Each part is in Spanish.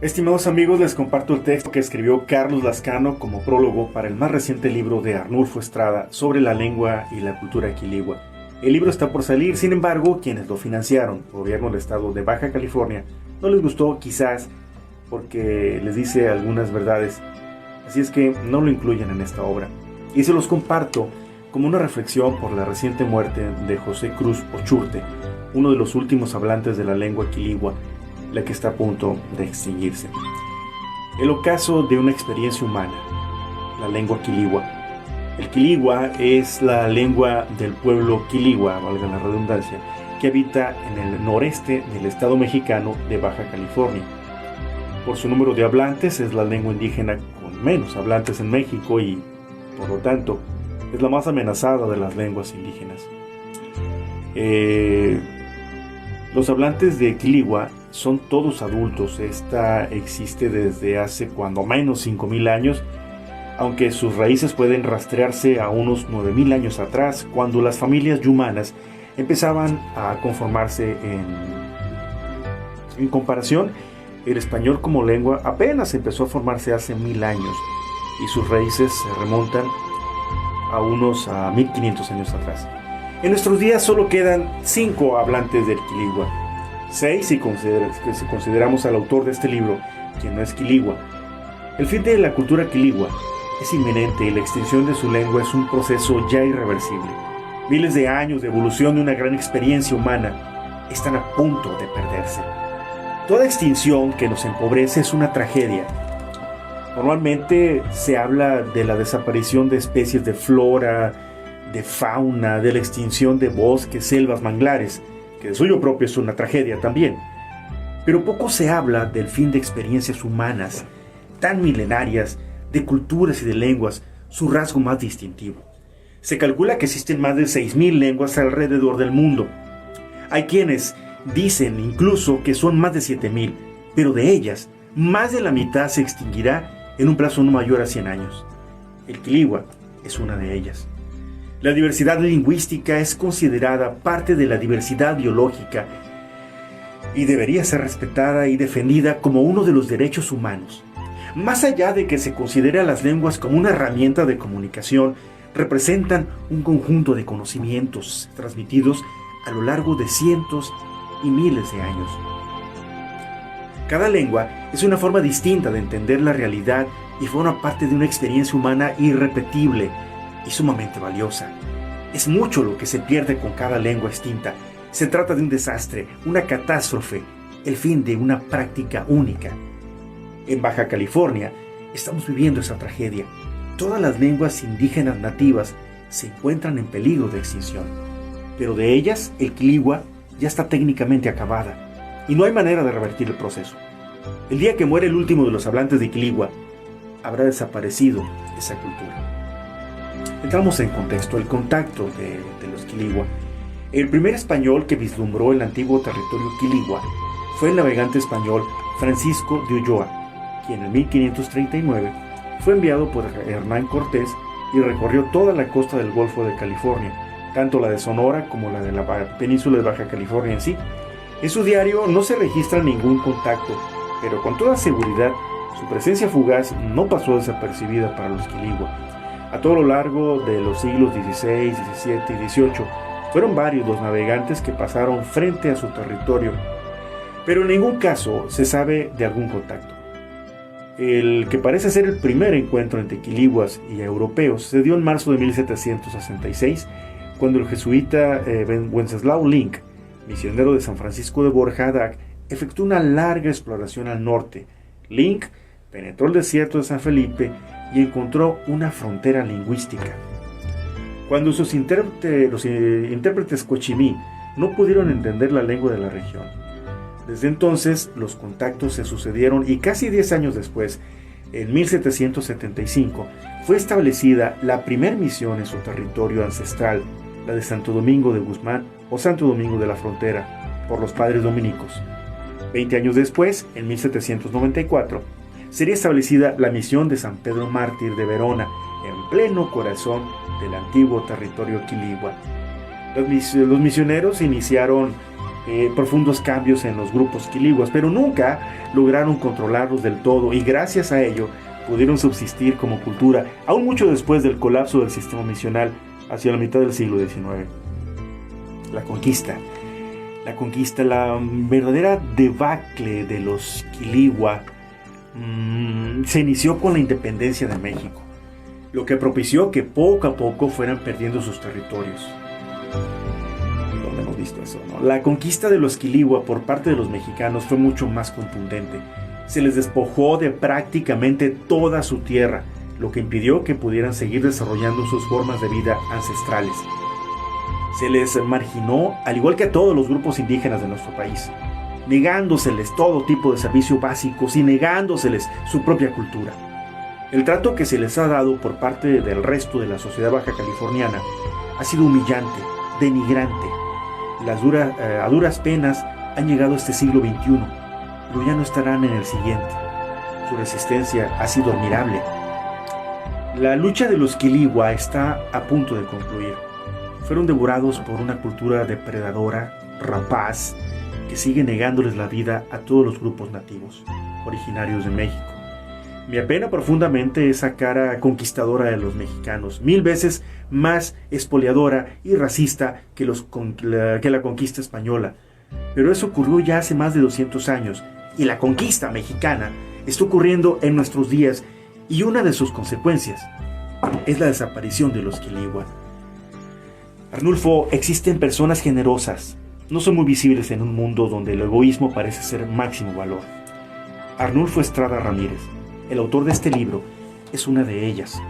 Estimados amigos, les comparto el texto que escribió Carlos Lascano como prólogo para el más reciente libro de Arnulfo Estrada sobre la lengua y la cultura quiligua. El libro está por salir, sin embargo, quienes lo financiaron, el gobierno del estado de Baja California, no les gustó quizás porque les dice algunas verdades, así es que no lo incluyen en esta obra. Y se los comparto como una reflexión por la reciente muerte de José Cruz Ochurte, uno de los últimos hablantes de la lengua quiligua, la que está a punto de extinguirse. El ocaso de una experiencia humana, la lengua quiligua. El quiligua es la lengua del pueblo quiligua, valga la redundancia, que habita en el noreste del estado mexicano de Baja California. Por su número de hablantes es la lengua indígena con menos hablantes en México y, por lo tanto, es la más amenazada de las lenguas indígenas. Los hablantes de quiligua son todos adultos. Esta existe desde hace cuando menos 5,000 años, aunque sus raíces pueden rastrearse a unos 9,000 años atrás, cuando las familias yumanas empezaban a conformarse. En comparación, el español como lengua apenas empezó a formarse hace 1000 años y sus raíces se remontan a unos 1500 años atrás. En nuestros días solo quedan 5 hablantes del quiligua. 6 si consideramos al autor de este libro, quien no es quiligua. El fin de la cultura quiligua es inminente y la extinción de su lengua es un proceso ya irreversible. Miles de años de evolución de una gran experiencia humana están a punto de perderse. Toda extinción que nos empobrece es una tragedia. Normalmente se habla de la desaparición de especies de flora, de fauna, de la extinción de bosques, selvas, manglares, que de suyo propio es una tragedia también. Pero poco se habla del fin de experiencias humanas, tan milenarias, de culturas y de lenguas, su rasgo más distintivo. Se calcula que existen más de 6,000 lenguas alrededor del mundo. Hay quienes dicen incluso que son más de 7,000, pero de ellas, más de la mitad se extinguirá en un plazo no mayor a 100 años. El quiligua es una de ellas. La diversidad lingüística es considerada parte de la diversidad biológica y debería ser respetada y defendida como uno de los derechos humanos. Más allá de que se considere a las lenguas como una herramienta de comunicación, representan un conjunto de conocimientos transmitidos a lo largo de cientos y miles de años. Cada lengua es una forma distinta de entender la realidad y forma parte de una experiencia humana irrepetible y sumamente valiosa. Es mucho lo que se pierde con cada lengua extinta. Se trata de un desastre, una catástrofe, el fin de una práctica única. En Baja California estamos viviendo esa tragedia. Todas las lenguas indígenas nativas se encuentran en peligro de extinción, pero de ellas el quiligua ya está técnicamente acabada y no hay manera de revertir el proceso. El día que muere el último de los hablantes de quiligua, habrá desaparecido esa cultura. Entramos en contexto, el contacto de los quiligua. El primer español que vislumbró el antiguo territorio quiligua fue el navegante español Francisco de Ulloa, quien en 1539 fue enviado por Hernán Cortés y recorrió toda la costa del Golfo de California, tanto la de Sonora como la de la península de Baja California en sí. En su diario no se registra ningún contacto, pero con toda seguridad su presencia fugaz no pasó desapercibida para los quiligua. A todo lo largo de los siglos XVI, XVII y XVIII, fueron varios los navegantes que pasaron frente a su territorio, pero en ningún caso se sabe de algún contacto. El que parece ser el primer encuentro entre quiliguas y europeos se dio en marzo de 1766, cuando el jesuita Wenceslao Link, misionero de San Francisco de Borja, efectuó una larga exploración al norte. Link penetró el desierto de San Felipe y encontró una frontera lingüística. Cuando los intérpretes cochimí no pudieron entender la lengua de la región. Desde entonces los contactos se sucedieron y casi 10 años después, en 1775, fue establecida la primer misión en su territorio ancestral, la de Santo Domingo de Guzmán o Santo Domingo de la Frontera, por los padres dominicos. 20 años después, en 1794, sería establecida la misión de San Pedro Mártir de Verona, en pleno corazón del antiguo territorio quiligua. Los misioneros iniciaron profundos cambios en los grupos quiliguas, pero nunca lograron controlarlos del todo y gracias a ello pudieron subsistir como cultura, aún mucho después del colapso del sistema misional hacia la mitad del siglo XIX. La conquista, la verdadera debacle de los quiligua se inició con la independencia de México, lo que propició que poco a poco fueran perdiendo sus territorios. ¿Dónde hemos visto eso, no? La conquista de los quiligua por parte de los mexicanos fue mucho más contundente. Se les despojó de prácticamente toda su tierra, lo que impidió que pudieran seguir desarrollando sus formas de vida ancestrales. Se les marginó, al igual que a todos los grupos indígenas de nuestro país, negándoseles todo tipo de servicios básicos y negándoseles su propia cultura. El trato que se les ha dado por parte del resto de la sociedad baja californiana ha sido humillante, denigrante. A duras penas han llegado a este siglo XXI, pero ya no estarán en el siguiente. Su resistencia ha sido admirable. La lucha de los quiligua está a punto de concluir. Fueron devorados por una cultura depredadora, rapaz, que sigue negándoles la vida a todos los grupos nativos, originarios de México. Me apena profundamente esa cara conquistadora de los mexicanos, 1000 veces más expoliadora y racista que la conquista española. Pero eso ocurrió ya hace más de 200 años, y la conquista mexicana está ocurriendo en nuestros días, y una de sus consecuencias es la desaparición de los quiligua. Arnulfo, existen personas generosas, no son muy visibles en un mundo donde el egoísmo parece ser máximo valor. Arnulfo Estrada Ramírez, el autor de este libro, es una de ellas.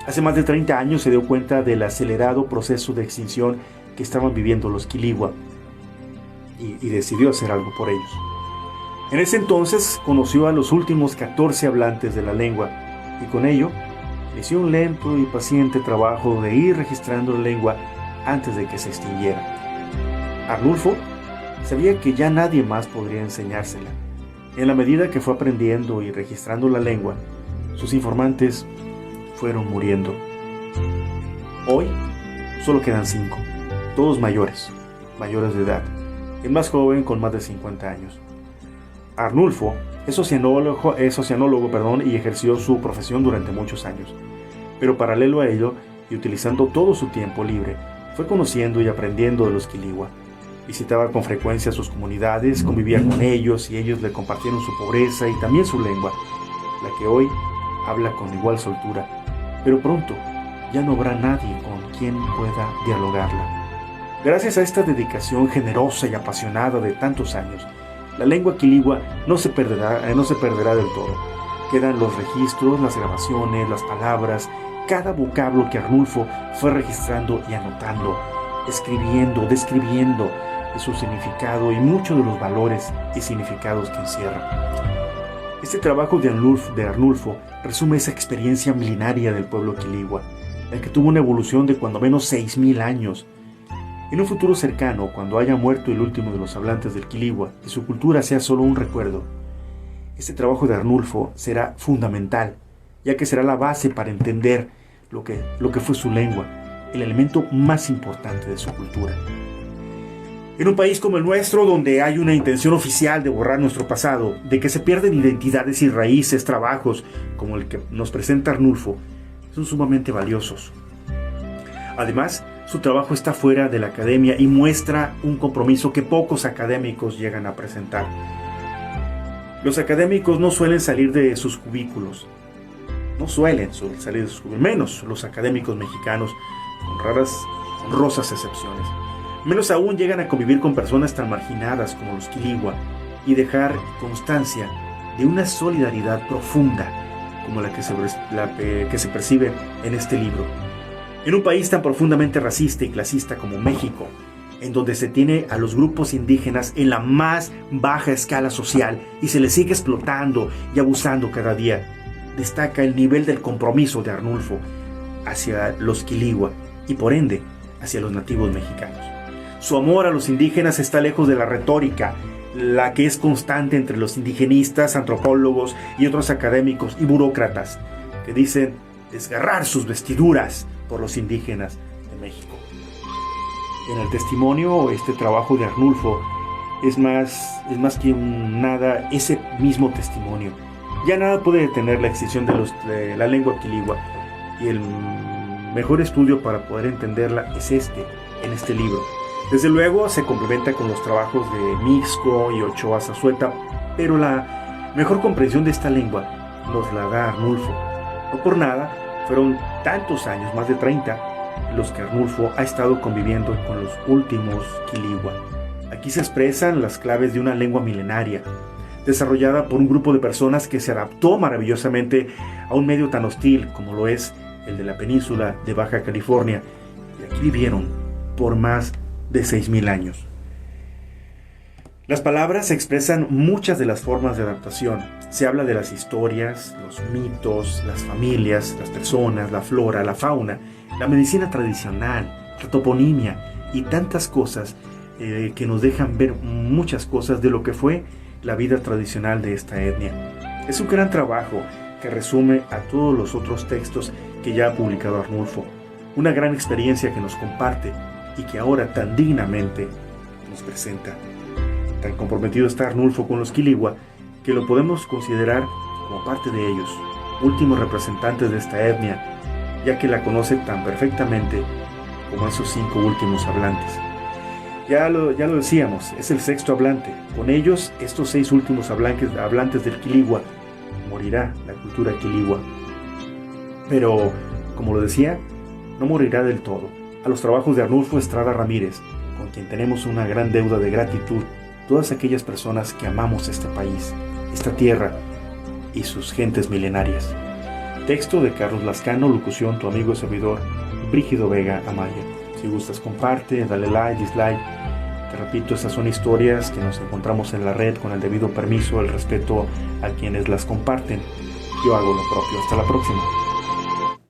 Hace más de 30 años se dio cuenta del acelerado proceso de extinción que estaban viviendo los quiligua y decidió hacer algo por ellos. En ese entonces conoció a los últimos 14 hablantes de la lengua y con ello inició un lento y paciente trabajo de ir registrando la lengua antes de que se extinguiera. Arnulfo sabía que ya nadie más podría enseñársela. En la medida que fue aprendiendo y registrando la lengua, sus informantes fueron muriendo. Hoy solo quedan 5, todos mayores de edad, el más joven con más de 50 años. Arnulfo es oceanólogo, y ejerció su profesión durante muchos años, pero paralelo a ello y utilizando todo su tiempo libre, fue conociendo y aprendiendo de los quiligua. Visitaba con frecuencia sus comunidades, convivía con ellos y ellos le compartieron su pobreza y también su lengua, la que hoy habla con igual soltura, pero pronto ya no habrá nadie con quien pueda dialogarla. Gracias a esta dedicación generosa y apasionada de tantos años, la lengua quiligua no se perderá del todo. Quedan los registros, las grabaciones, las palabras, cada vocablo que Arnulfo fue registrando y anotando, escribiendo, describiendo su significado y muchos de los valores y significados que encierra. Este trabajo de Arnulfo resume esa experiencia milenaria del pueblo quiligua, el que tuvo una evolución de cuando menos 6000 años. En un futuro cercano, cuando haya muerto el último de los hablantes del quiligua y su cultura sea solo un recuerdo, este trabajo de Arnulfo será fundamental, ya que será la base para entender lo que fue su lengua, el elemento más importante de su cultura. En un país como el nuestro, donde hay una intención oficial de borrar nuestro pasado, de que se pierden identidades y raíces, trabajos como el que nos presenta Arnulfo, son sumamente valiosos. Además, su trabajo está fuera de la academia y muestra un compromiso que pocos académicos llegan a presentar. Los académicos no suelen salir de sus cubículos, menos los académicos mexicanos, con raras, honrosas excepciones. Menos aún llegan a convivir con personas tan marginadas como los quiligua y dejar constancia de una solidaridad profunda como la que se percibe en este libro. En un país tan profundamente racista y clasista como México, en donde se tiene a los grupos indígenas en la más baja escala social y se les sigue explotando y abusando cada día, destaca el nivel del compromiso de Arnulfo hacia los quiligua y por ende hacia los nativos mexicanos. Su amor a los indígenas está lejos de la retórica, la que es constante entre los indigenistas, antropólogos y otros académicos y burócratas que dicen desgarrar sus vestiduras por los indígenas de México. En el testimonio, este trabajo de Arnulfo es más que nada ese mismo testimonio. Ya nada puede detener la extinción de la lengua quiligua, y el mejor estudio para poder entenderla es en este libro. Desde luego se complementa con los trabajos de Mixco y Ochoa Zazueta, pero la mejor comprensión de esta lengua nos la da Arnulfo. No por nada fueron tantos años, más de 30, los que Arnulfo ha estado conviviendo con los últimos quiligua. Aquí se expresan las claves de una lengua milenaria, desarrollada por un grupo de personas que se adaptó maravillosamente a un medio tan hostil como lo es el de la península de Baja California, y aquí vivieron por más de 6,000 años. Las palabras expresan muchas de las formas de adaptación. Se habla de las historias, los mitos, las familias, las personas, la flora, la fauna, la medicina tradicional, la toponimia y tantas cosas que nos dejan ver muchas cosas de lo que fue la vida tradicional de esta etnia. Es un gran trabajo que resume a todos los otros textos que ya ha publicado Arnulfo. Una gran experiencia que nos comparte y que ahora tan dignamente nos presenta. Tan comprometido está Arnulfo con los quiligua que lo podemos considerar como parte de ellos, últimos representantes de esta etnia, ya que la conoce tan perfectamente como esos 5 últimos hablantes. Ya lo decíamos, es el 6º hablante. Con ellos, estos 6 últimos hablantes del quiligua, morirá la cultura quiligua. Pero, como lo decía, no morirá del todo. A los trabajos de Arnulfo Estrada Ramírez, con quien tenemos una gran deuda de gratitud, todas aquellas personas que amamos este país, esta tierra y sus gentes milenarias. Texto de Carlos Lascano, locución tu amigo y servidor, Brígido Vega Amaya. Si gustas, comparte, dale like, dislike. Te repito, estas son historias que nos encontramos en la red con el debido permiso, el respeto a quienes las comparten. Yo hago lo propio. Hasta la próxima.